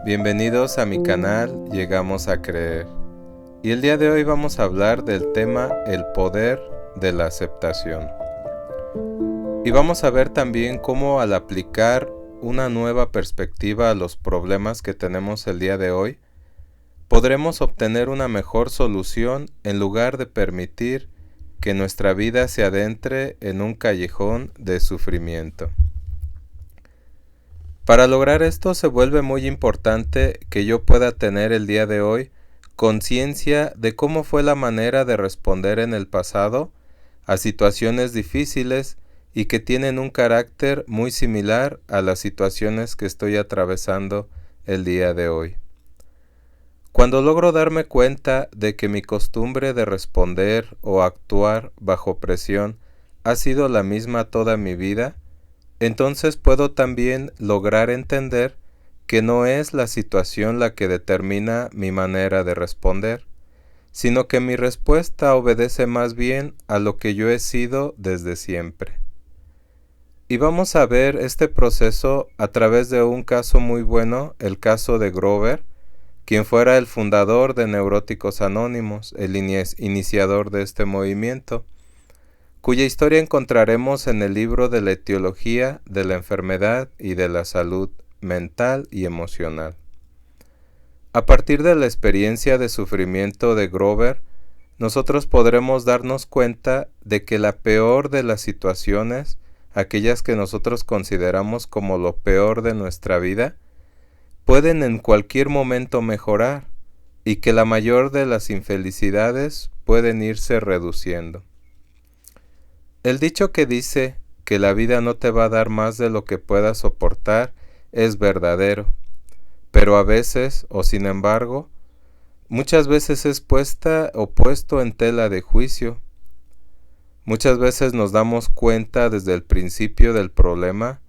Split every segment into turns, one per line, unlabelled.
Bienvenidos a mi canal Llegamos a Creer. Y el día de hoy vamos a hablar del tema el poder de la aceptación. Y vamos a ver también cómo al aplicar una nueva perspectiva a los problemas que tenemos el día de hoy, podremos obtener una mejor solución en lugar de permitir que nuestra vida se adentre en un callejón de sufrimiento. Para lograr esto se vuelve muy importante que yo pueda tener el día de hoy conciencia de cómo fue la manera de responder en el pasado a situaciones difíciles y que tienen un carácter muy similar a las situaciones que estoy atravesando el día de hoy. Cuando logro darme cuenta de que mi costumbre de responder o actuar bajo presión ha sido la misma toda mi vida, entonces puedo también lograr entender que no es la situación la que determina mi manera de responder, sino que mi respuesta obedece más bien a lo que yo he sido desde siempre. Y vamos a ver este proceso a través de un caso muy bueno, el caso de Grover, quien fuera el fundador de Neuróticos Anónimos, el iniciador de este movimiento, cuya historia encontraremos en el libro de la etiología de la enfermedad y de la salud mental y emocional. A partir de la experiencia de sufrimiento de Grover, nosotros podremos darnos cuenta de que la peor de las situaciones, aquellas que nosotros consideramos como lo peor de nuestra vida, pueden en cualquier momento mejorar y que la mayor de las infelicidades pueden irse reduciendo. El dicho que dice que la vida no te va a dar más de lo que puedas soportar es verdadero, pero a veces, o sin embargo, muchas veces es puesto en tela de juicio. Muchas veces nos damos cuenta desde el principio del problema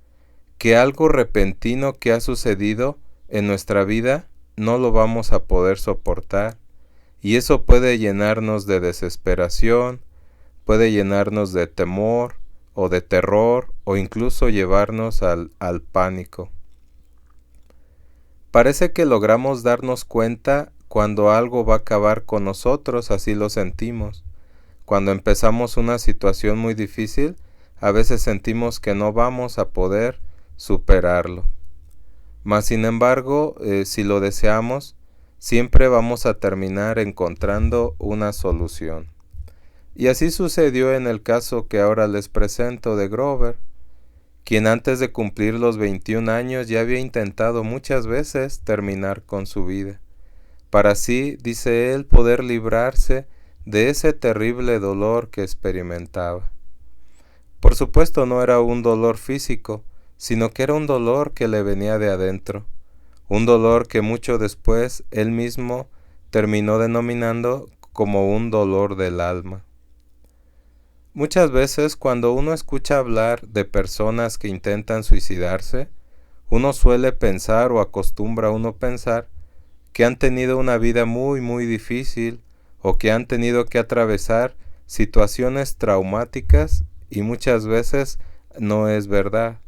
que algo repentino que ha sucedido en nuestra vida no lo vamos a poder soportar, y eso puede llenarnos de desesperación, puede llenarnos de temor o de terror o incluso llevarnos al pánico. Parece que logramos darnos cuenta cuando algo va a acabar con nosotros, así lo sentimos. Cuando empezamos una situación muy difícil, a veces sentimos que no vamos a poder superarlo. Mas sin embargo, si lo deseamos, siempre vamos a terminar encontrando una solución. Y así sucedió en el caso que ahora les presento de Grover, quien antes de cumplir los 21 años ya había intentado muchas veces terminar con su vida, para así, dice él, poder librarse de ese terrible dolor que experimentaba. Por supuesto no era un dolor físico, sino que era un dolor que le venía de adentro, un dolor que mucho después él mismo terminó denominando como un dolor del alma. Muchas veces cuando uno escucha hablar de personas que intentan suicidarse, uno suele pensar o acostumbra uno pensar que han tenido una vida muy difícil o que han tenido que atravesar situaciones traumáticas, y muchas veces no es verdad.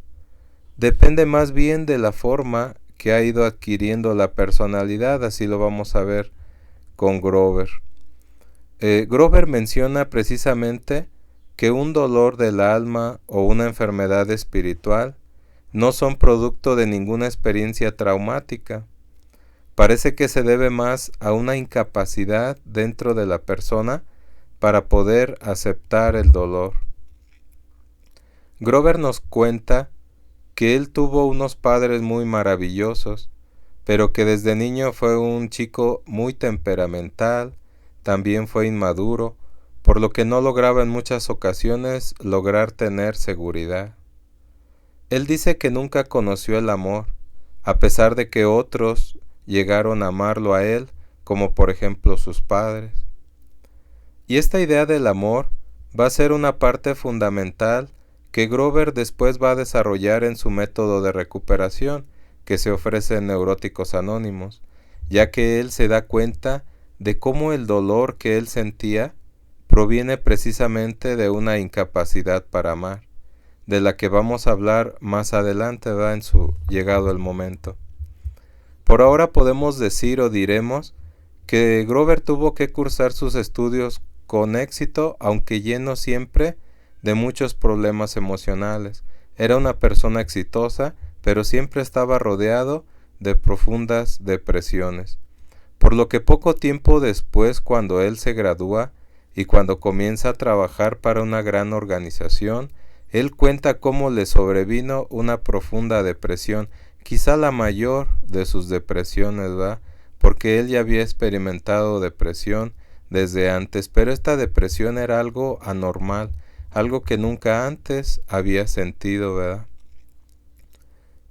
Depende más bien de la forma que ha ido adquiriendo la personalidad, así lo vamos a ver con Grover. Grover menciona precisamente que un dolor del alma o una enfermedad espiritual no son producto de ninguna experiencia traumática. Parece que se debe más a una incapacidad dentro de la persona para poder aceptar el dolor. Grover nos cuenta que él tuvo unos padres muy maravillosos, pero que desde niño fue un chico muy temperamental, también fue inmaduro, por lo que no lograba en muchas ocasiones lograr tener seguridad. Él dice que nunca conoció el amor, a pesar de que otros llegaron a amarlo a él, como por ejemplo sus padres. Y esta idea del amor va a ser una parte fundamental que Grover después va a desarrollar en su método de recuperación que se ofrece en Neuróticos Anónimos, ya que él se da cuenta de cómo el dolor que él sentía proviene precisamente de una incapacidad para amar, de la que vamos a hablar más adelante, en su llegado el momento. Por ahora podemos decir o diremos que Grover tuvo que cursar sus estudios con éxito, aunque lleno siempre de muchos problemas emocionales. Era una persona exitosa, pero siempre estaba rodeado de profundas depresiones. Por lo que poco tiempo después, cuando él se gradúa y cuando comienza a trabajar para una gran organización, él cuenta cómo le sobrevino una profunda depresión, quizá la mayor de sus depresiones, ¿verdad? Porque él ya había experimentado depresión desde antes, pero esta depresión era algo anormal, algo que nunca antes había sentido, ¿verdad?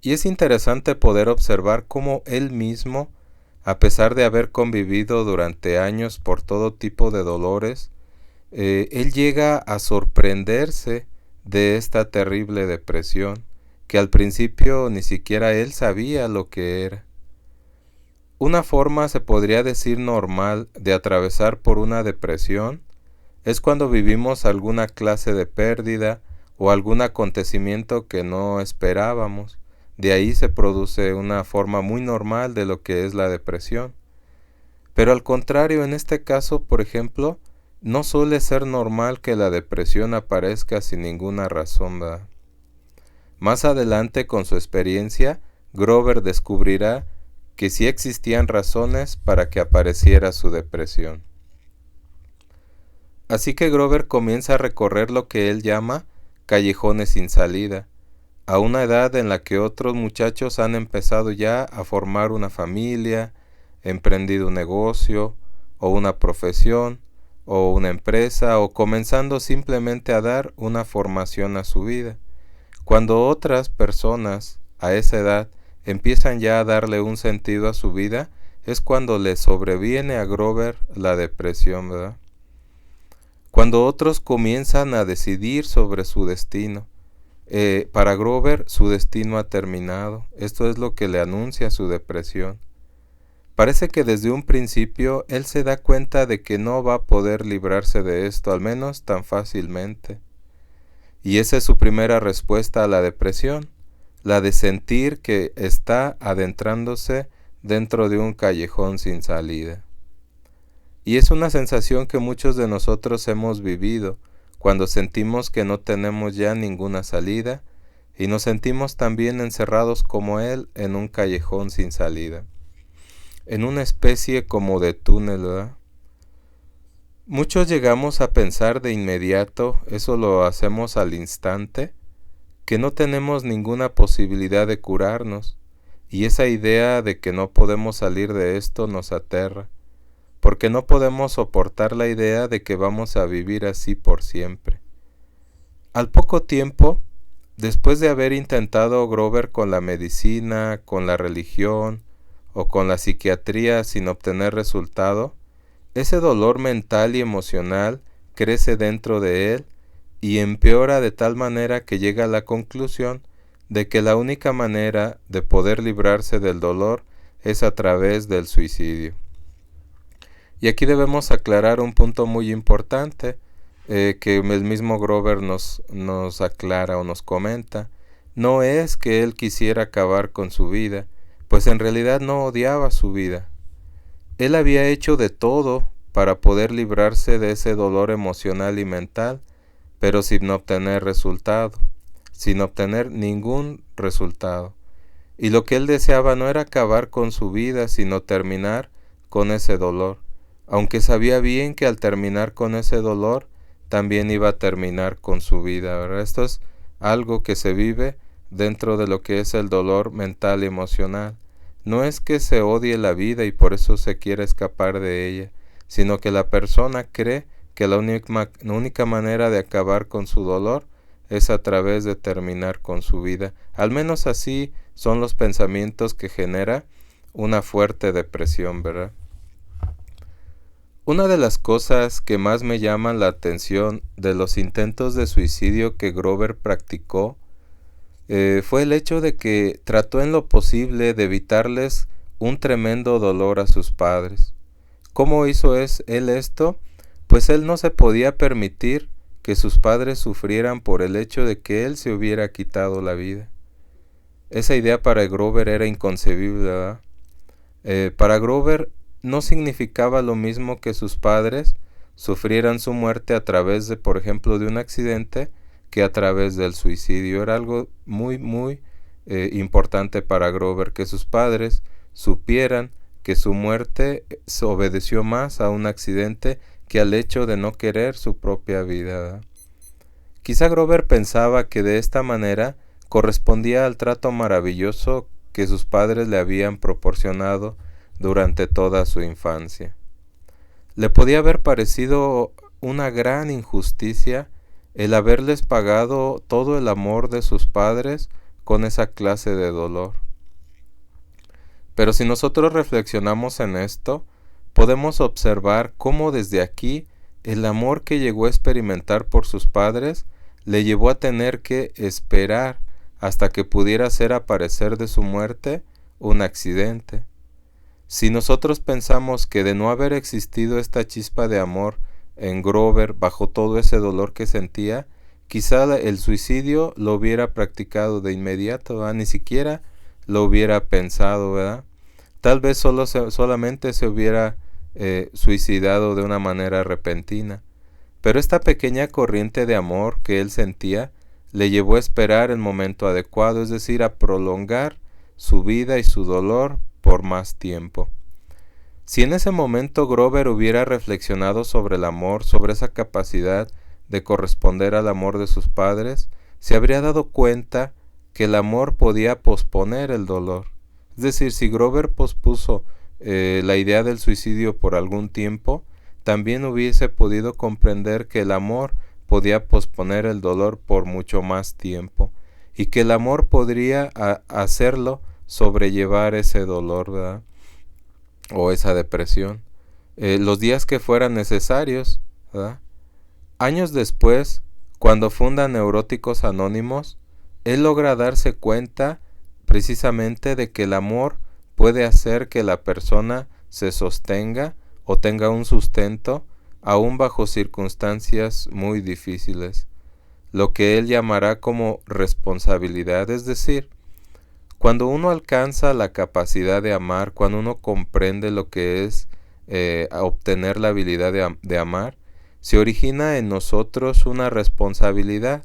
Y es interesante poder observar cómo él mismo, a pesar de haber convivido durante años por todo tipo de dolores, él llega a sorprenderse de esta terrible depresión, que al principio ni siquiera él sabía lo que era. Una forma, se podría decir, normal de atravesar por una depresión es cuando vivimos alguna clase de pérdida o algún acontecimiento que no esperábamos. De ahí se produce una forma muy normal de lo que es la depresión. Pero al contrario, en este caso, por ejemplo, no suele ser normal que la depresión aparezca sin ninguna razón, ¿verdad? Más adelante, con su experiencia, Grover descubrirá que sí existían razones para que apareciera su depresión. Así que Grover comienza a recorrer lo que él llama callejones sin salida, a una edad en la que otros muchachos han empezado ya a formar una familia, emprendido un negocio, o una profesión, o una empresa, o comenzando simplemente a dar una formación a su vida. Cuando otras personas a esa edad empiezan ya a darle un sentido a su vida, es cuando le sobreviene a Grover la depresión, ¿verdad? Cuando otros comienzan a decidir sobre su destino. Para Grover su destino ha terminado. Esto es lo que le anuncia su depresión. Parece que desde un principio él se da cuenta de que no va a poder librarse de esto, al menos tan fácilmente. Y esa es su primera respuesta a la depresión, la de sentir que está adentrándose dentro de un callejón sin salida. Y es una sensación que muchos de nosotros hemos vivido cuando sentimos que no tenemos ya ninguna salida y nos sentimos también encerrados como él en un callejón sin salida, en una especie como de túnel, ¿verdad? Muchos llegamos a pensar de inmediato, eso lo hacemos al instante, que no tenemos ninguna posibilidad de curarnos, y esa idea de que no podemos salir de esto nos aterra, porque no podemos soportar la idea de que vamos a vivir así por siempre. Al poco tiempo, después de haber intentado Grover con la medicina, con la religión o con la psiquiatría sin obtener resultado, ese dolor mental y emocional crece dentro de él y empeora de tal manera que llega a la conclusión de que la única manera de poder librarse del dolor es a través del suicidio. Y aquí debemos aclarar un punto muy importante que el mismo Grover nos aclara o nos comenta. No es que él quisiera acabar con su vida, pues en realidad no odiaba su vida. Él había hecho de todo para poder librarse de ese dolor emocional y mental, pero sin obtener resultado, sin obtener ningún resultado. Y lo que él deseaba no era acabar con su vida, sino terminar con ese dolor, aunque sabía bien que al terminar con ese dolor, también iba a terminar con su vida, ¿verdad? Esto es algo que se vive dentro de lo que es el dolor mental y emocional. No es que se odie la vida y por eso se quiere escapar de ella, sino que la persona cree que la única manera de acabar con su dolor es a través de terminar con su vida. Al menos así son los pensamientos que genera una fuerte depresión, ¿verdad? Una de las cosas que más me llaman la atención de los intentos de suicidio que Grover practicó fue el hecho de que trató en lo posible de evitarles un tremendo dolor a sus padres. ¿Cómo hizo él esto? Pues él no se podía permitir que sus padres sufrieran por el hecho de que él se hubiera quitado la vida. Esa idea para Grover era inconcebible, ¿verdad? Para Grover no significaba lo mismo que sus padres sufrieran su muerte a través de, por ejemplo, de un accidente, que a través del suicidio. Era algo muy importante para Grover que sus padres supieran que su muerte se obedeció más a un accidente que al hecho de no querer su propia vida, ¿verdad? Quizá Grover pensaba que de esta manera correspondía al trato maravilloso que sus padres le habían proporcionado durante toda su infancia. Le podía haber parecido una gran injusticia el haberles pagado todo el amor de sus padres con esa clase de dolor. Pero si nosotros reflexionamos en esto, podemos observar cómo desde aquí el amor que llegó a experimentar por sus padres le llevó a tener que esperar hasta que pudiera hacer aparecer de su muerte un accidente. Si nosotros pensamos que de no haber existido esta chispa de amor en Grover bajo todo ese dolor que sentía, quizá el suicidio lo hubiera practicado de inmediato, ¿verdad? Ni siquiera lo hubiera pensado, ¿verdad? Tal vez solamente se hubiera suicidado de una manera repentina. Pero esta pequeña corriente de amor que él sentía le llevó a esperar el momento adecuado, es decir, a prolongar su vida y su dolor por más tiempo. Si en ese momento Grover hubiera reflexionado sobre el amor, sobre esa capacidad de corresponder al amor de sus padres, se habría dado cuenta que el amor podía posponer el dolor. Es decir, si Grover pospuso la idea del suicidio por algún tiempo, también hubiese podido comprender que el amor podía posponer el dolor por mucho más tiempo y que el amor podría hacerlo sobrellevar ese dolor, ¿verdad? O esa depresión, los días que fueran necesarios, ¿verdad? Años después, cuando funda Neuróticos Anónimos, él logra darse cuenta precisamente de que el amor puede hacer que la persona se sostenga o tenga un sustento aún bajo circunstancias muy difíciles, lo que él llamará como responsabilidad. Es decir, cuando uno alcanza la capacidad de amar, cuando uno comprende lo que es obtener la habilidad de amar, se origina en nosotros una responsabilidad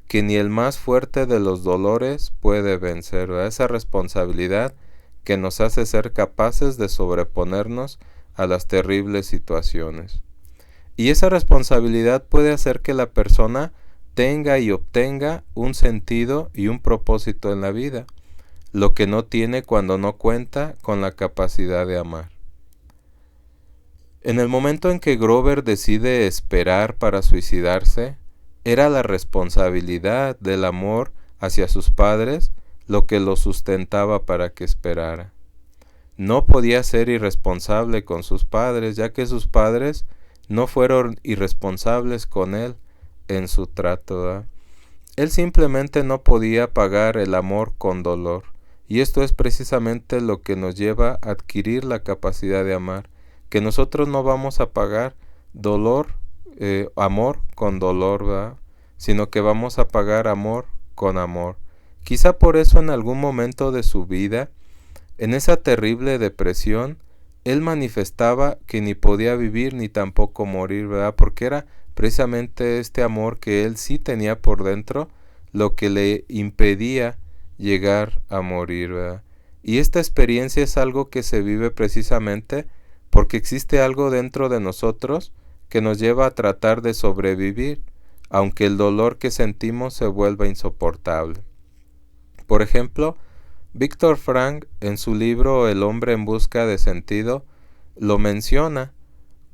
que ni el más fuerte de los dolores puede vencer, ¿verdad? Esa responsabilidad que nos hace ser capaces de sobreponernos a las terribles situaciones. Y esa responsabilidad puede hacer que la persona tenga y obtenga un sentido y un propósito en la vida, lo que no tiene cuando no cuenta con la capacidad de amar. En el momento en que Grover decide esperar para suicidarse, era la responsabilidad del amor hacia sus padres lo que lo sustentaba para que esperara. No podía ser irresponsable con sus padres, ya que sus padres no fueron irresponsables con él en su trato, ¿verdad? Él simplemente no podía pagar el amor con dolor, y esto es precisamente lo que nos lleva a adquirir la capacidad de amar, que nosotros no vamos a pagar amor con dolor, ¿verdad? Sino que vamos a pagar amor con amor. Quizá por eso en algún momento de su vida, en esa terrible depresión, él manifestaba que ni podía vivir ni tampoco morir, ¿verdad? Porque era precisamente este amor que él sí tenía por dentro lo que le impedía llegar a morir, ¿verdad? Y esta experiencia es algo que se vive precisamente porque existe algo dentro de nosotros que nos lleva a tratar de sobrevivir, aunque el dolor que sentimos se vuelva insoportable. Por ejemplo, Viktor Frankl, en su libro El hombre en busca de sentido, lo menciona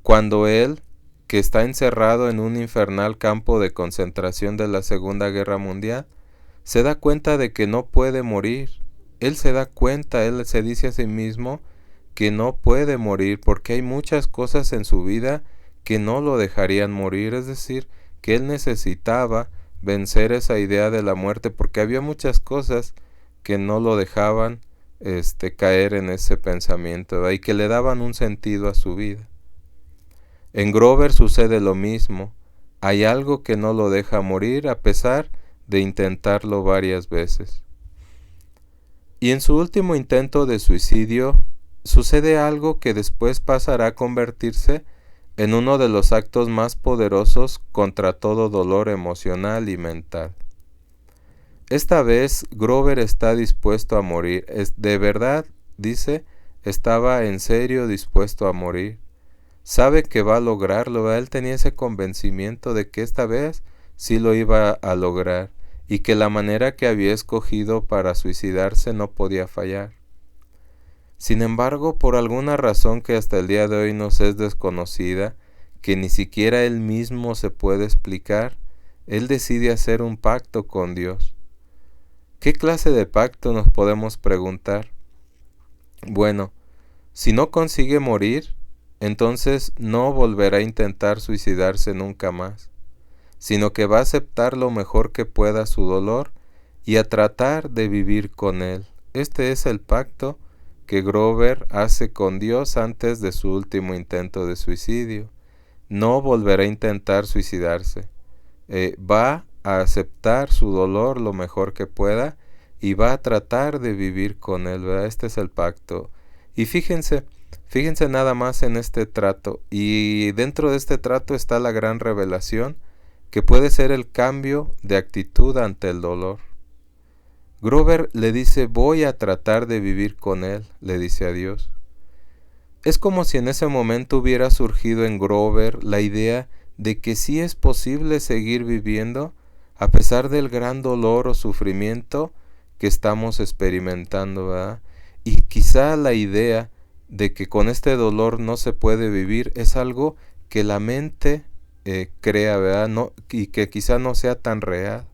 cuando él, que está encerrado en un infernal campo de concentración de la Segunda Guerra Mundial, se da cuenta de que no puede morir. Él se da cuenta, él se dice a sí mismo que no puede morir porque hay muchas cosas en su vida que no lo dejarían morir, es decir, que él necesitaba vencer esa idea de la muerte porque había muchas cosas que no lo dejaban caer en ese pensamiento, ¿verdad? Y que le daban un sentido a su vida. En Grover sucede lo mismo. Hay algo que no lo deja morir a pesar de intentarlo varias veces. Y en su último intento de suicidio, sucede algo que después pasará a convertirse en uno de los actos más poderosos contra todo dolor emocional y mental. Esta vez Grover está dispuesto a morir. De verdad, dice, estaba en serio dispuesto a morir. Sabe que va a lograrlo, ¿verdad? Él tenía ese convencimiento de que esta vez sí lo iba a lograr y que la manera que había escogido para suicidarse no podía fallar. Sin embargo, por alguna razón que hasta el día de hoy nos es desconocida, que ni siquiera él mismo se puede explicar, él decide hacer un pacto con Dios. ¿Qué clase de pacto, nos podemos preguntar? Bueno, si no consigue morir, entonces no volverá a intentar suicidarse nunca más, sino que va a aceptar lo mejor que pueda su dolor y a tratar de vivir con él. Este es el pacto que Grover hace con Dios antes de su último intento de suicidio. No volverá a intentar suicidarse. Va a aceptar su dolor lo mejor que pueda y va a tratar de vivir con él, ¿verdad? Este es el pacto. Y fíjense nada más en este trato. Y dentro de este trato está la gran revelación que puede ser el cambio de actitud ante el dolor. Grover le dice, voy a tratar de vivir con él, le dice a Dios. Es como si en ese momento hubiera surgido en Grover la idea de que sí es posible seguir viviendo a pesar del gran dolor o sufrimiento que estamos experimentando, ¿verdad? Y quizá la idea de que con este dolor no se puede vivir es algo que la mente crea, ¿verdad? Y que quizá no sea tan real.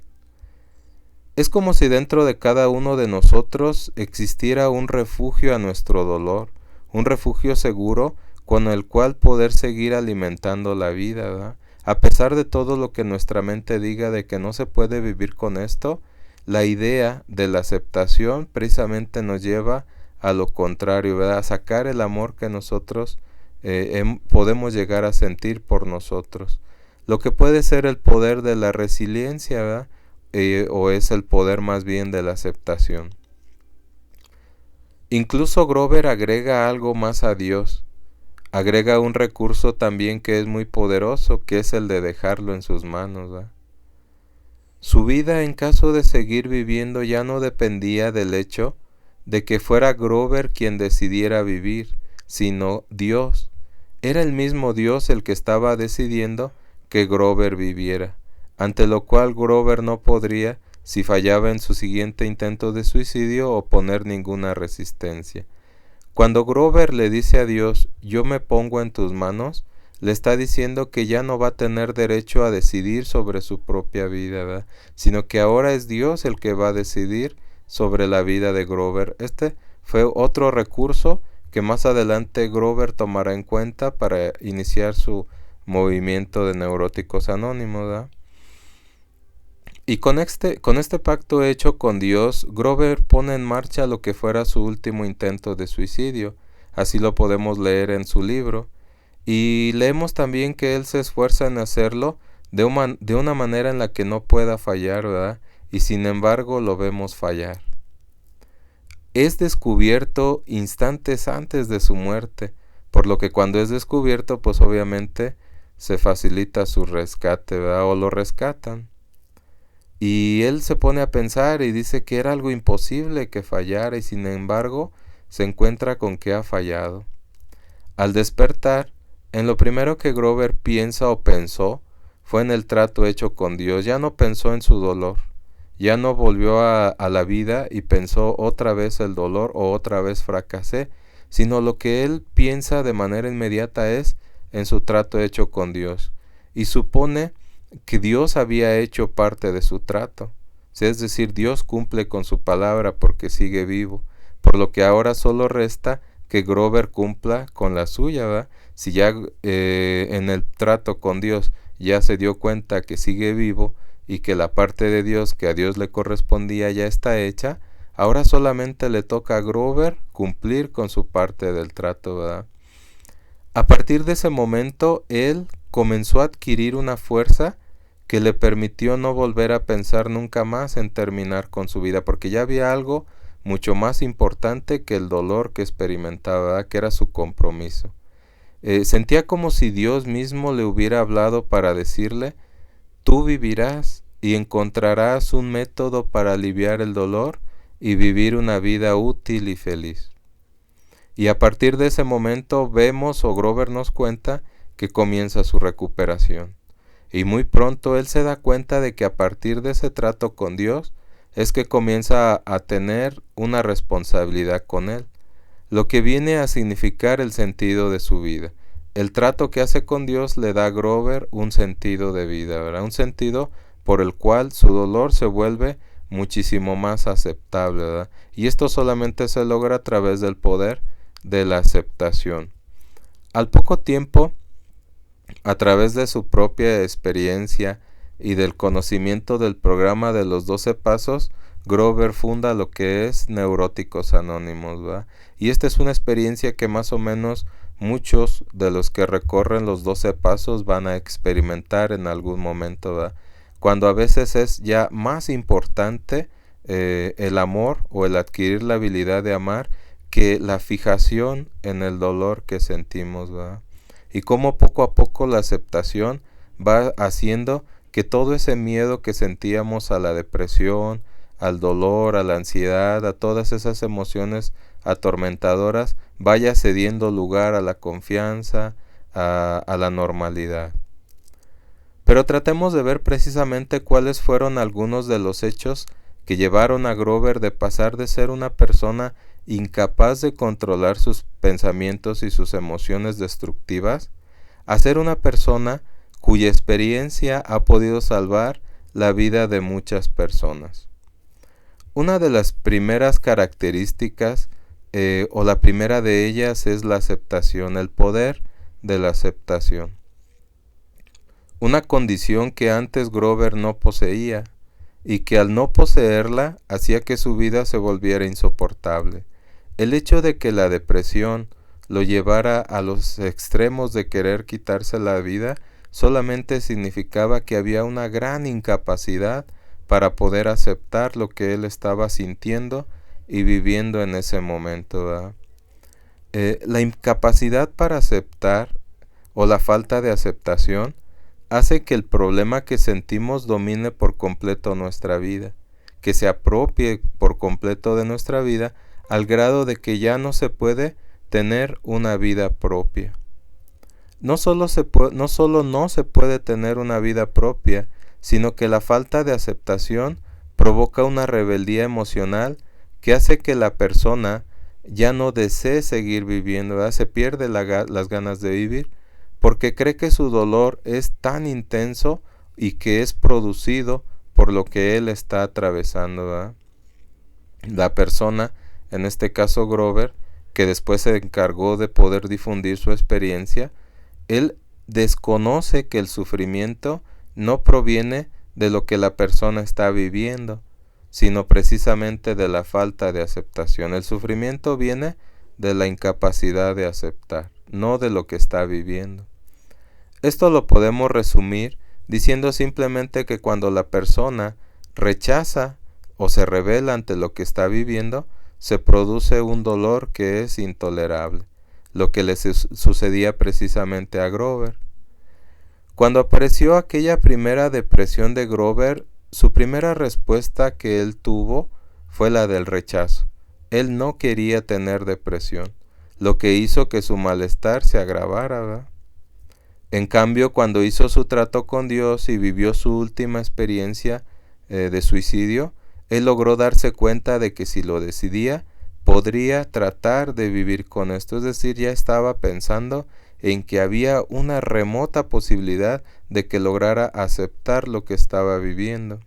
Es como si dentro de cada uno de nosotros existiera un refugio a nuestro dolor, un refugio seguro con el cual poder seguir alimentando la vida, ¿verdad? A pesar de todo lo que nuestra mente diga de que no se puede vivir con esto, la idea de la aceptación precisamente nos lleva a lo contrario, ¿verdad? A sacar el amor que nosotros podemos llegar a sentir por nosotros. Lo que puede ser el poder de la resiliencia, ¿verdad? O es el poder más bien de la aceptación. Incluso Grover agrega algo más a Dios. Agrega un recurso también que es muy poderoso, que es el de dejarlo en sus manos, ¿verdad? Su vida, en caso de seguir viviendo, ya no dependía del hecho de que fuera Grover quien decidiera vivir, sino Dios. Era el mismo Dios el que estaba decidiendo que Grover viviera, ante lo cual Grover no podría, si fallaba en su siguiente intento de suicidio, oponer ninguna resistencia. Cuando Grover le dice a Dios, yo me pongo en tus manos, le está diciendo que ya no va a tener derecho a decidir sobre su propia vida, ¿verdad? Sino que ahora es Dios el que va a decidir sobre la vida de Grover. Este fue otro recurso que más adelante Grover tomará en cuenta para iniciar su movimiento de neuróticos anónimos, ¿verdad? Y con este pacto hecho con Dios, Grover pone en marcha lo que fuera su último intento de suicidio. Así lo podemos leer en su libro. Y leemos también que él se esfuerza en hacerlo de una manera en la que no pueda fallar, ¿verdad? Y sin embargo lo vemos fallar. Es descubierto instantes antes de su muerte, por lo que cuando es descubierto, pues obviamente se facilita su rescate, ¿verdad? O lo rescatan. Y él se pone a pensar y dice que era algo imposible que fallara y sin embargo se encuentra con que ha fallado. Al despertar, en lo primero que Grover piensa o pensó fue en el trato hecho con Dios. Ya no pensó en su dolor, ya no volvió a la vida y pensó otra vez el dolor o otra vez fracasé, sino lo que él piensa de manera inmediata es en su trato hecho con Dios y supone que Dios había hecho parte de su trato. Es decir, Dios cumple con su palabra porque sigue vivo, por lo que ahora solo resta que Grover cumpla con la suya, ¿verdad? Si ya en el trato con Dios ya se dio cuenta que sigue vivo y que la parte de Dios que a Dios le correspondía ya está hecha, ahora solamente le toca a Grover cumplir con su parte del trato, ¿verdad? A partir de ese momento, él comenzó a adquirir una fuerza que le permitió no volver a pensar nunca más en terminar con su vida, porque ya había algo mucho más importante que el dolor que experimentaba, ¿verdad? Que era su compromiso. Sentía como si Dios mismo le hubiera hablado para decirle: tú vivirás y encontrarás un método para aliviar el dolor y vivir una vida útil y feliz. Y a partir de ese momento vemos, o Grover nos cuenta, que comienza su recuperación. Y muy pronto él se da cuenta de que a partir de ese trato con Dios es que comienza a tener una responsabilidad con Él, lo que viene a significar el sentido de su vida. El trato que hace con Dios le da a Grover un sentido de vida, ¿verdad? Un sentido por el cual su dolor se vuelve muchísimo más aceptable, ¿verdad? Y esto solamente se logra a través del poder de la aceptación. Al poco tiempo, a través de su propia experiencia y del conocimiento del programa de los 12 pasos, Grover funda lo que es Neuróticos Anónimos, ¿verdad? Y esta es una experiencia que más o menos muchos de los que recorren los 12 pasos van a experimentar en algún momento, ¿verdad? Cuando a veces es ya más importante el amor o el adquirir la habilidad de amar que la fijación en el dolor que sentimos, ¿verdad? Y cómo poco a poco la aceptación va haciendo que todo ese miedo que sentíamos a la depresión, al dolor, a la ansiedad, a todas esas emociones atormentadoras, vaya cediendo lugar a la confianza, a la normalidad. Pero tratemos de ver precisamente cuáles fueron algunos de los hechos que llevaron a Grover de pasar de ser una persona incapaz de controlar sus pensamientos y sus emociones destructivas a ser una persona cuya experiencia ha podido salvar la vida de muchas personas. Una de las primeras características o la primera de ellas es la aceptación, el poder de la aceptación. Una condición que antes Grover no poseía y que al no poseerla hacía que su vida se volviera insoportable. El hecho de que la depresión lo llevara a los extremos de querer quitarse la vida solamente significaba que había una gran incapacidad para poder aceptar lo que él estaba sintiendo y viviendo en ese momento, ¿verdad? La incapacidad para aceptar o la falta de aceptación hace que el problema que sentimos domine por completo nuestra vida, que se apropie por completo de nuestra vida al grado de que ya no se puede tener una vida propia. No solo no se puede tener una vida propia, sino que la falta de aceptación provoca una rebeldía emocional que hace que la persona ya no desee seguir viviendo, ¿verdad? Se pierde las ganas de vivir porque cree que su dolor es tan intenso y que es producido por lo que él está atravesando, ¿verdad? La persona, en este caso Grover, que después se encargó de poder difundir su experiencia, él desconoce que el sufrimiento no proviene de lo que la persona está viviendo, sino precisamente de la falta de aceptación. El sufrimiento viene de la incapacidad de aceptar, no de lo que está viviendo. Esto lo podemos resumir diciendo simplemente que cuando la persona rechaza o se rebela ante lo que está viviendo, se produce un dolor que es intolerable, lo que le sucedía precisamente a Grover. Cuando apareció aquella primera depresión de Grover, su primera respuesta que él tuvo fue la del rechazo. Él no quería tener depresión, lo que hizo que su malestar se agravara, ¿verdad? En cambio, cuando hizo su trato con Dios y vivió su última experiencia de suicidio, él logró darse cuenta de que si lo decidía, podría tratar de vivir con esto. Es decir, ya estaba pensando en que había una remota posibilidad de que lograra aceptar lo que estaba viviendo.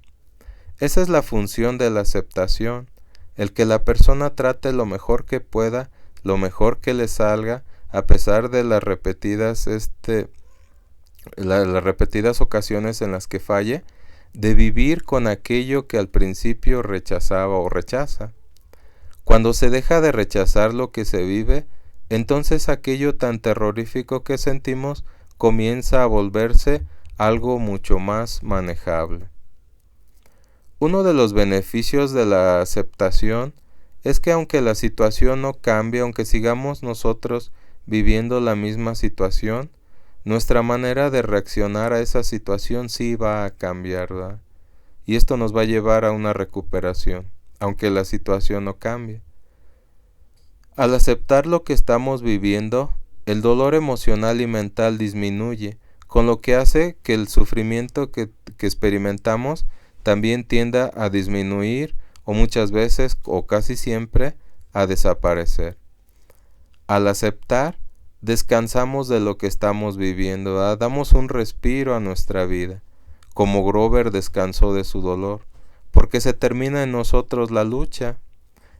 Esa es la función de la aceptación, el que la persona trate lo mejor que pueda, lo mejor que le salga, a pesar de las repetidas ocasiones en las que falle, de vivir con aquello que al principio rechazaba o rechaza. Cuando se deja de rechazar lo que se vive, entonces aquello tan terrorífico que sentimos comienza a volverse algo mucho más manejable. Uno de los beneficios de la aceptación es que aunque la situación no cambie, aunque sigamos nosotros viviendo la misma situación, nuestra manera de reaccionar a esa situación sí va a cambiar, ¿verdad? Y esto nos va a llevar a una recuperación, aunque la situación no cambie. Al aceptar lo que estamos viviendo, el dolor emocional y mental disminuye, con lo que hace que el sufrimiento que experimentamos también tienda a disminuir o muchas veces o casi siempre a desaparecer. Al aceptar, descansamos de lo que estamos viviendo, ¿verdad? Damos un respiro a nuestra vida, como Grover descansó de su dolor, porque se termina en nosotros la lucha.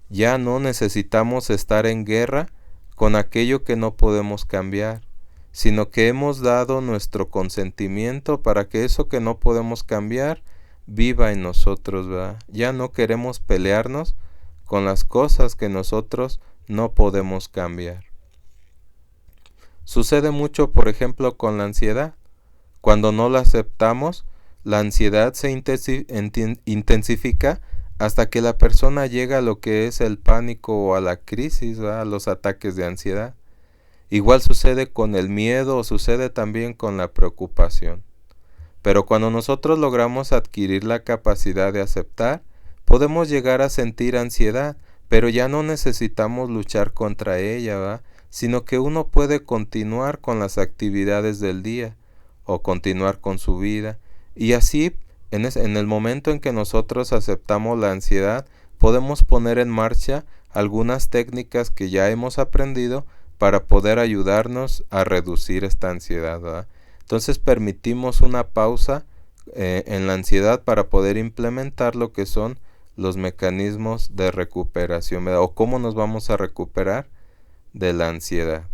Ya no necesitamos estar en guerra con aquello que no podemos cambiar, sino que hemos dado nuestro consentimiento para que eso que no podemos cambiar viva en nosotros, ¿verdad? Ya no queremos pelearnos con las cosas que nosotros no podemos cambiar. Sucede mucho, por ejemplo, con la ansiedad. Cuando no la aceptamos, la ansiedad se intensifica hasta que la persona llega a lo que es el pánico o a la crisis, ¿verdad? A los ataques de ansiedad. Igual sucede con el miedo o sucede también con la preocupación. Pero cuando nosotros logramos adquirir la capacidad de aceptar, podemos llegar a sentir ansiedad, pero ya no necesitamos luchar contra ella, ¿verdad? Sino que uno puede continuar con las actividades del día o continuar con su vida. Y así, en el momento en que nosotros aceptamos la ansiedad, podemos poner en marcha algunas técnicas que ya hemos aprendido para poder ayudarnos a reducir esta ansiedad, ¿verdad? Entonces permitimos una pausa en la ansiedad para poder implementar lo que son los mecanismos de recuperación, ¿verdad? O cómo nos vamos a recuperar de la ansiedad.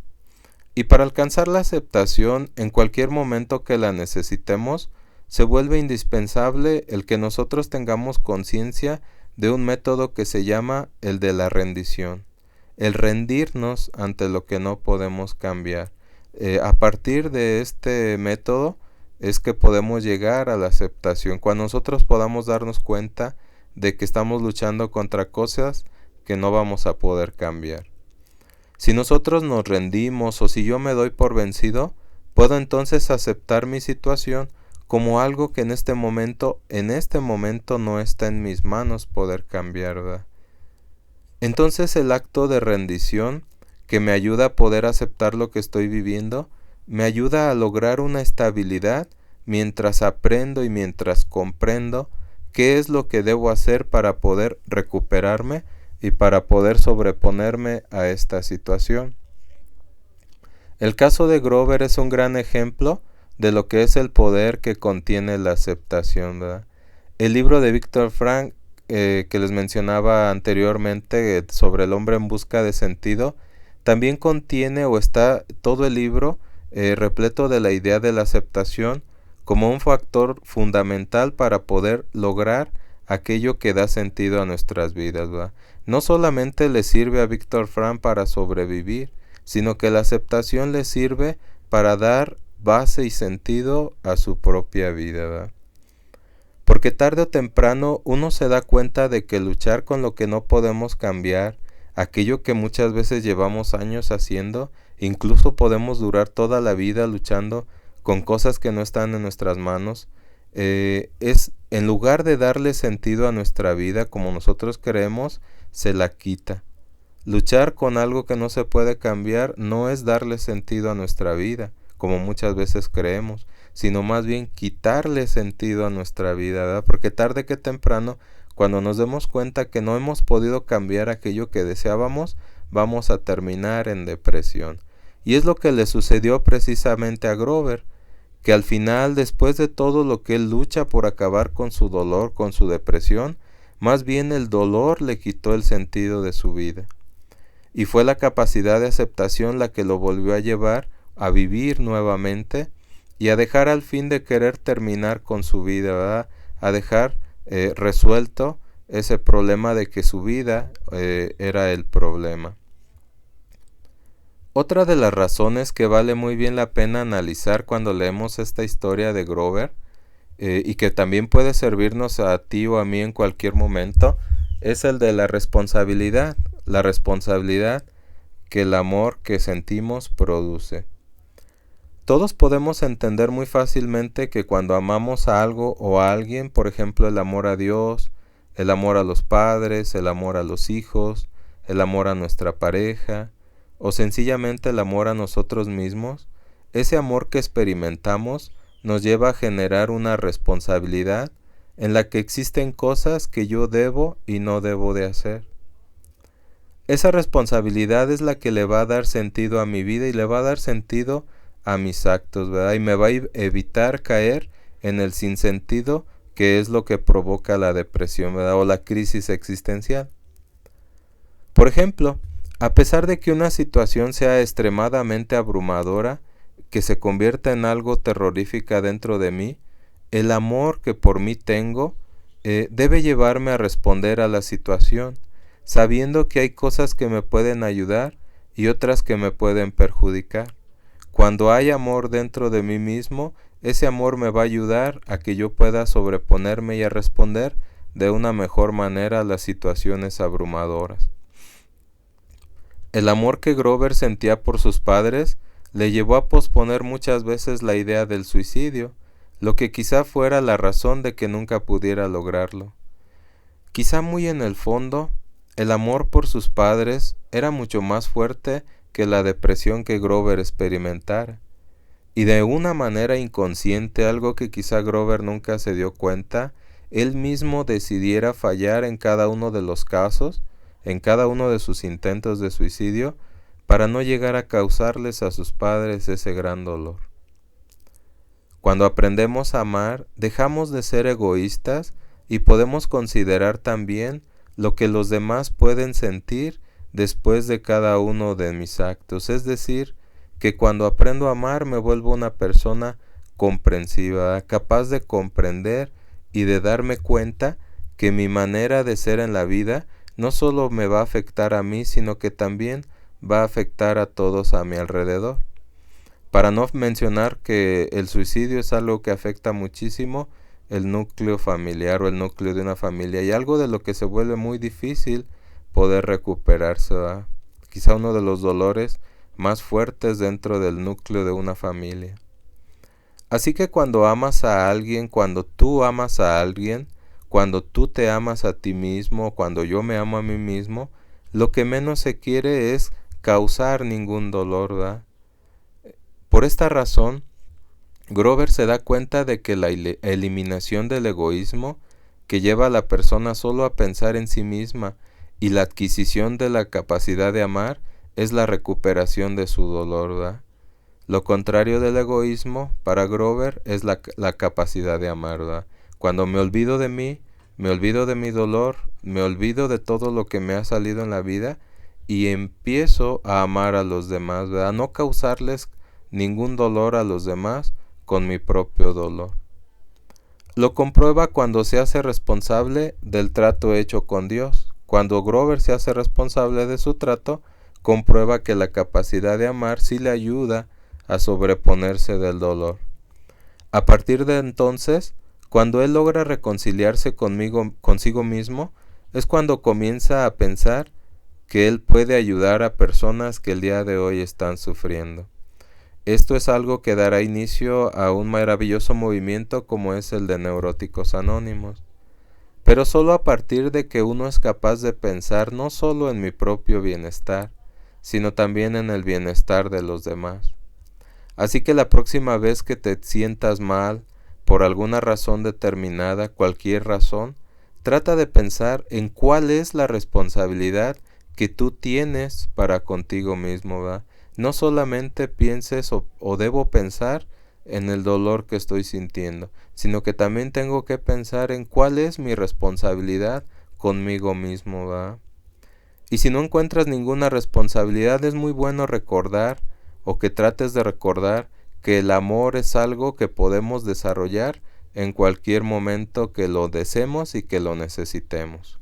Y para alcanzar la aceptación en cualquier momento que la necesitemos, se vuelve indispensable el que nosotros tengamos conciencia de un método que se llama el de la rendición, el rendirnos ante lo que no podemos cambiar. A partir de este método es que podemos llegar a la aceptación, cuando nosotros podamos darnos cuenta de que estamos luchando contra cosas que no vamos a poder cambiar. Si nosotros nos rendimos o si yo me doy por vencido, puedo entonces aceptar mi situación como algo que en este momento no está en mis manos poder cambiar, ¿verdad? Entonces el acto de rendición que me ayuda a poder aceptar lo que estoy viviendo, me ayuda a lograr una estabilidad mientras aprendo y mientras comprendo qué es lo que debo hacer para poder recuperarme y para poder sobreponerme a esta situación. El caso de Grover es un gran ejemplo de lo que es el poder que contiene la aceptación, ¿verdad? El libro de Viktor Frankl que les mencionaba anteriormente sobre el hombre en busca de sentido, también contiene o está todo el libro repleto de la idea de la aceptación como un factor fundamental para poder lograr aquello que da sentido a nuestras vidas, ¿verdad? No solamente le sirve a Viktor Frankl para sobrevivir, sino que la aceptación le sirve para dar base y sentido a su propia vida, ¿verdad? Porque tarde o temprano uno se da cuenta de que luchar con lo que no podemos cambiar, aquello que muchas veces llevamos años haciendo, incluso podemos durar toda la vida luchando con cosas que no están en nuestras manos, es en lugar de darle sentido a nuestra vida como nosotros queremos, se la quita. Luchar con algo que no se puede cambiar no es darle sentido a nuestra vida, como muchas veces creemos, sino más bien quitarle sentido a nuestra vida, ¿verdad? Porque tarde que temprano, cuando nos demos cuenta que no hemos podido cambiar aquello que deseábamos, vamos a terminar en depresión. Y es lo que le sucedió precisamente a Grover, que al final, después de todo lo que él lucha por acabar con su dolor, con su depresión, más bien el dolor le quitó el sentido de su vida. Y fue la capacidad de aceptación la que lo volvió a llevar a vivir nuevamente y a dejar al fin de querer terminar con su vida, ¿verdad? A dejar resuelto ese problema de que su vida era el problema. Otra de las razones que vale muy bien la pena analizar cuando leemos esta historia de Grover y que también puede servirnos a ti o a mí en cualquier momento es el de la responsabilidad que el amor que sentimos produce. Todos podemos entender muy fácilmente que cuando amamos a algo o a alguien, por ejemplo, el amor a Dios, el amor a los padres, el amor a los hijos, el amor a nuestra pareja, o sencillamente el amor a nosotros mismos, ese amor que experimentamos nos lleva a generar una responsabilidad en la que existen cosas que yo debo y no debo de hacer. Esa responsabilidad es la que le va a dar sentido a mi vida y le va a dar sentido a mis actos, ¿verdad? Y me va a evitar caer en el sinsentido, que es lo que provoca la depresión, ¿verdad? O la crisis existencial. Por ejemplo, a pesar de que una situación sea extremadamente abrumadora, que se convierta en algo terrorífica dentro de mí, el amor que por mí tengo debe llevarme a responder a la situación, sabiendo que hay cosas que me pueden ayudar y otras que me pueden perjudicar. Cuando hay amor dentro de mí mismo, ese amor me va a ayudar a que yo pueda sobreponerme y a responder de una mejor manera a las situaciones abrumadoras. El amor que Grover sentía por sus padres le llevó a posponer muchas veces la idea del suicidio, lo que quizá fuera la razón de que nunca pudiera lograrlo. Quizá muy en el fondo, el amor por sus padres era mucho más fuerte que la depresión que Grover experimentara. Y de una manera inconsciente, algo que quizá Grover nunca se dio cuenta, él mismo decidiera fallar en cada uno de los casos, en cada uno de sus intentos de suicidio, para no llegar a causarles a sus padres ese gran dolor. Cuando aprendemos a amar, dejamos de ser egoístas y podemos considerar también lo que los demás pueden sentir después de cada uno de mis actos. Es decir, que cuando aprendo a amar me vuelvo una persona comprensiva, capaz de comprender y de darme cuenta que mi manera de ser en la vida no solo me va a afectar a mí, sino que también va a afectar a todos a mi alrededor. Para no mencionar que el suicidio es algo que afecta muchísimo el núcleo familiar o el núcleo de una familia, y algo de lo que se vuelve muy difícil poder recuperarse, ¿verdad? Quizá uno de los dolores más fuertes dentro del núcleo de una familia. Así que cuando amas a alguien, cuando tú amas a alguien, cuando tú te amas a ti mismo, cuando yo me amo a mí mismo, lo que menos se quiere es causar ningún dolor, ¿verdad? Por esta razón, Grover se da cuenta de que la eliminación del egoísmo, que lleva a la persona solo a pensar en sí misma, y la adquisición de la capacidad de amar, es la recuperación de su dolor, ¿verdad? Lo contrario del egoísmo, para Grover, es la capacidad de amar, ¿verdad? Cuando me olvido de mí, me olvido de mi dolor, me olvido de todo lo que me ha salido en la vida y empiezo a amar a los demás, ¿verdad? No causarles ningún dolor a los demás con mi propio dolor. Lo comprueba cuando se hace responsable del trato hecho con Dios. Cuando Grover se hace responsable de su trato, comprueba que la capacidad de amar sí le ayuda a sobreponerse del dolor. A partir de entonces, cuando él logra reconciliarse consigo mismo, es cuando comienza a pensar que él puede ayudar a personas que el día de hoy están sufriendo. Esto es algo que dará inicio a un maravilloso movimiento como es el de Neuróticos Anónimos. Pero solo a partir de que uno es capaz de pensar no solo en mi propio bienestar, sino también en el bienestar de los demás. Así que la próxima vez que te sientas mal, por alguna razón determinada, cualquier razón, trata de pensar en cuál es la responsabilidad que tú tienes para contigo mismo, ¿verdad? No solamente pienses o debo pensar en el dolor que estoy sintiendo, sino que también tengo que pensar en cuál es mi responsabilidad conmigo mismo, ¿verdad? Y si no encuentras ninguna responsabilidad, es muy bueno recordar o que trates de recordar que el amor es algo que podemos desarrollar en cualquier momento que lo deseemos y que lo necesitemos.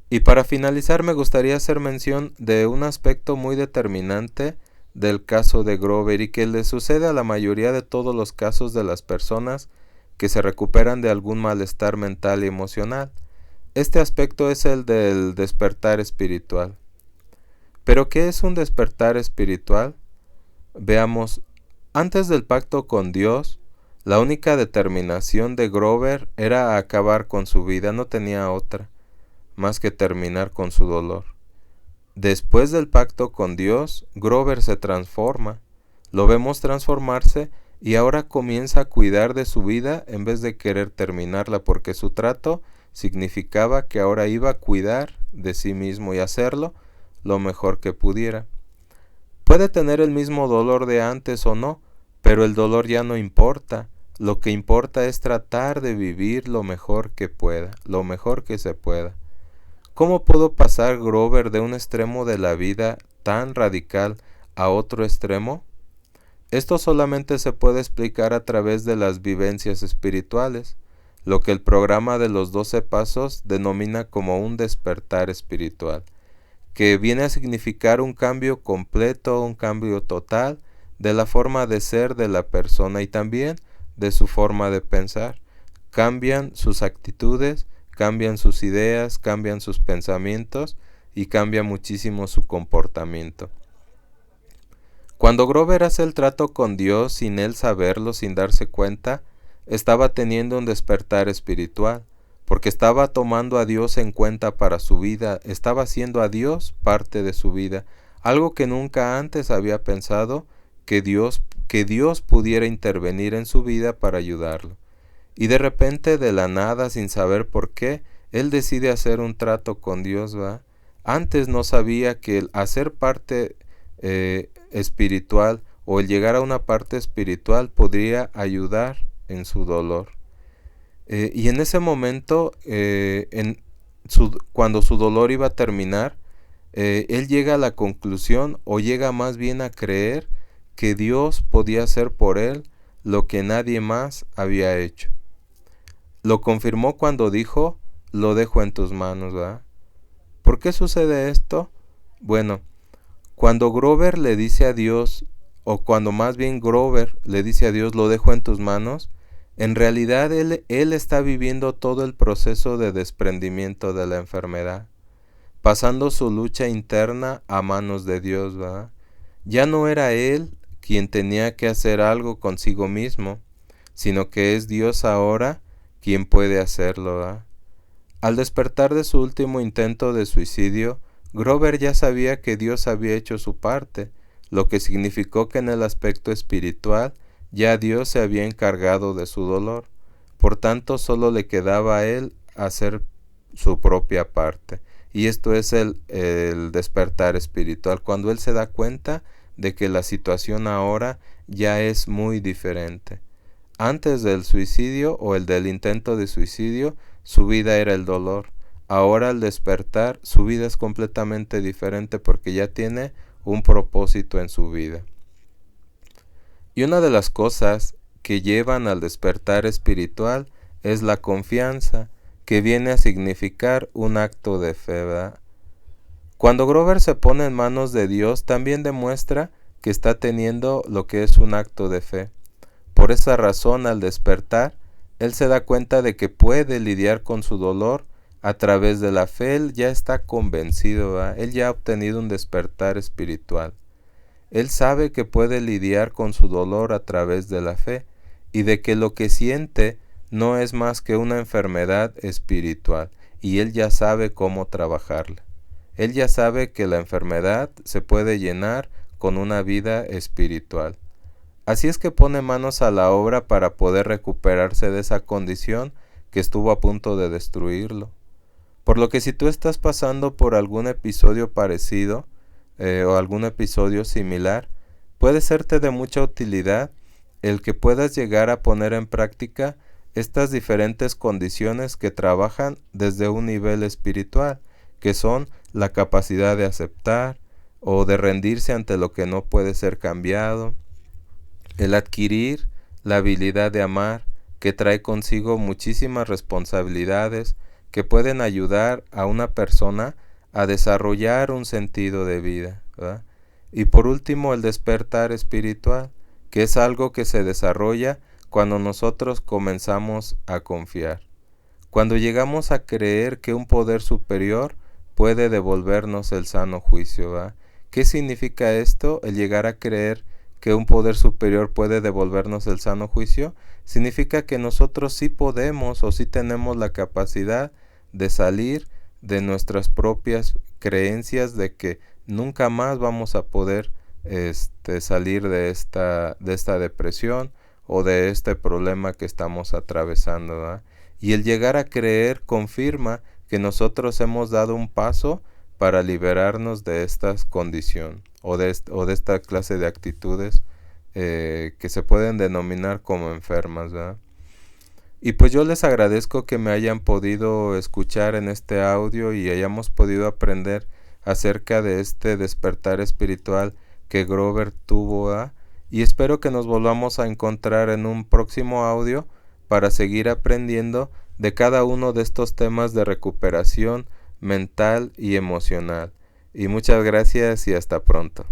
Y para finalizar me gustaría hacer mención de un aspecto muy determinante del caso de Grover y que le sucede a la mayoría de todos los casos de las personas que se recuperan de algún malestar mental y emocional, Este aspecto es el del despertar espiritual. ¿Pero qué es un despertar espiritual? Veamos, antes del pacto con Dios, la única determinación de Grover era acabar con su vida, no tenía otra, más que terminar con su dolor. Después del pacto con Dios, Grover se transforma, lo vemos transformarse y ahora comienza a cuidar de su vida en vez de querer terminarla, porque su trato significaba que ahora iba a cuidar de sí mismo y hacerlo lo mejor que pudiera. Puede tener el mismo dolor de antes o no, pero el dolor ya no importa. Lo que importa es tratar de vivir lo mejor que pueda, lo mejor que se pueda. ¿Cómo pudo pasar Grover de un extremo de la vida tan radical a otro extremo? Esto solamente se puede explicar a través de las vivencias espirituales, lo que el programa de los 12 pasos denomina como un despertar espiritual, que viene a significar un cambio completo, un cambio total de la forma de ser de la persona y también de su forma de pensar. Cambian sus actitudes, cambian sus ideas, cambian sus pensamientos y cambia muchísimo su comportamiento. Cuando Grover hace el trato con Dios sin él saberlo, sin darse cuenta, estaba teniendo un despertar espiritual, porque estaba tomando a Dios en cuenta para su vida, estaba haciendo a Dios parte de su vida, algo que nunca antes había pensado que Dios pudiera intervenir en su vida para ayudarlo. Y de repente, de la nada, sin saber por qué, él decide hacer un trato con Dios, ¿va? Antes no sabía que el hacer parte espiritual o el llegar a una parte espiritual podría ayudar en su dolor. Y en ese momento, cuando su dolor iba a terminar, él llega a la conclusión o llega más bien a creer que Dios podía hacer por él lo que nadie más había hecho. Lo confirmó cuando dijo, lo dejo en tus manos, ¿verdad? ¿Por qué sucede esto? Bueno, cuando Grover le dice a Dios, o cuando más bien Grover le dice a Dios, lo dejo en tus manos, en realidad él está viviendo todo el proceso de desprendimiento de la enfermedad, pasando su lucha interna a manos de Dios, ¿verdad? Ya no era él quien tenía que hacer algo consigo mismo, sino que es Dios ahora quien puede hacerlo, ¿verdad? Al despertar de su último intento de suicidio, Grover ya sabía que Dios había hecho su parte, lo que significó que en el aspecto espiritual ya Dios se había encargado de su dolor. Por tanto, solo le quedaba a él hacer su propia parte. Y esto es el despertar espiritual, cuando él se da cuenta de que la situación ahora ya es muy diferente. Antes del suicidio o el del intento de suicidio, su vida era el dolor. Ahora al despertar, su vida es completamente diferente porque ya tiene un propósito en su vida. Y una de las cosas que llevan al despertar espiritual es la confianza, que viene a significar un acto de fe, ¿verdad? Cuando Grover se pone en manos de Dios, también demuestra que está teniendo lo que es un acto de fe. Por esa razón, al despertar, él se da cuenta de que puede lidiar con su dolor a través de la fe. Él ya está convencido, ¿verdad? Él ya ha obtenido un despertar espiritual. Él sabe que puede lidiar con su dolor a través de la fe y de que lo que siente no es más que una enfermedad espiritual y él ya sabe cómo trabajarla. Él ya sabe que la enfermedad se puede llenar con una vida espiritual. Así es que pone manos a la obra para poder recuperarse de esa condición que estuvo a punto de destruirlo. Por lo que si tú estás pasando por algún episodio parecido o algún episodio similar, puede serte de mucha utilidad el que puedas llegar a poner en práctica estas diferentes condiciones que trabajan desde un nivel espiritual, que son la capacidad de aceptar o de rendirse ante lo que no puede ser cambiado, el adquirir la habilidad de amar, que trae consigo muchísimas responsabilidades que pueden ayudar a una persona a desarrollar un sentido de vida, ¿verdad? Y por último, el despertar espiritual, que es algo que se desarrolla cuando nosotros comenzamos a confiar. Cuando llegamos a creer que un poder superior puede devolvernos el sano juicio, ¿va? ¿Qué significa esto? El llegar a creer que un poder superior puede devolvernos el sano juicio, significa que nosotros sí podemos o sí tenemos la capacidad de salir de nuestras propias creencias de que nunca más vamos a poder salir de esta depresión o de este problema que estamos atravesando, ¿verdad? Y el llegar a creer confirma que nosotros hemos dado un paso para liberarnos de esta condición o de esta clase de actitudes que se pueden denominar como enfermas, ¿verdad? Y pues yo les agradezco que me hayan podido escuchar en este audio y hayamos podido aprender acerca de este despertar espiritual que Grover tuvo, ¿verdad? Y espero que nos volvamos a encontrar en un próximo audio para seguir aprendiendo de cada uno de estos temas de recuperación mental y emocional. Y muchas gracias y hasta pronto.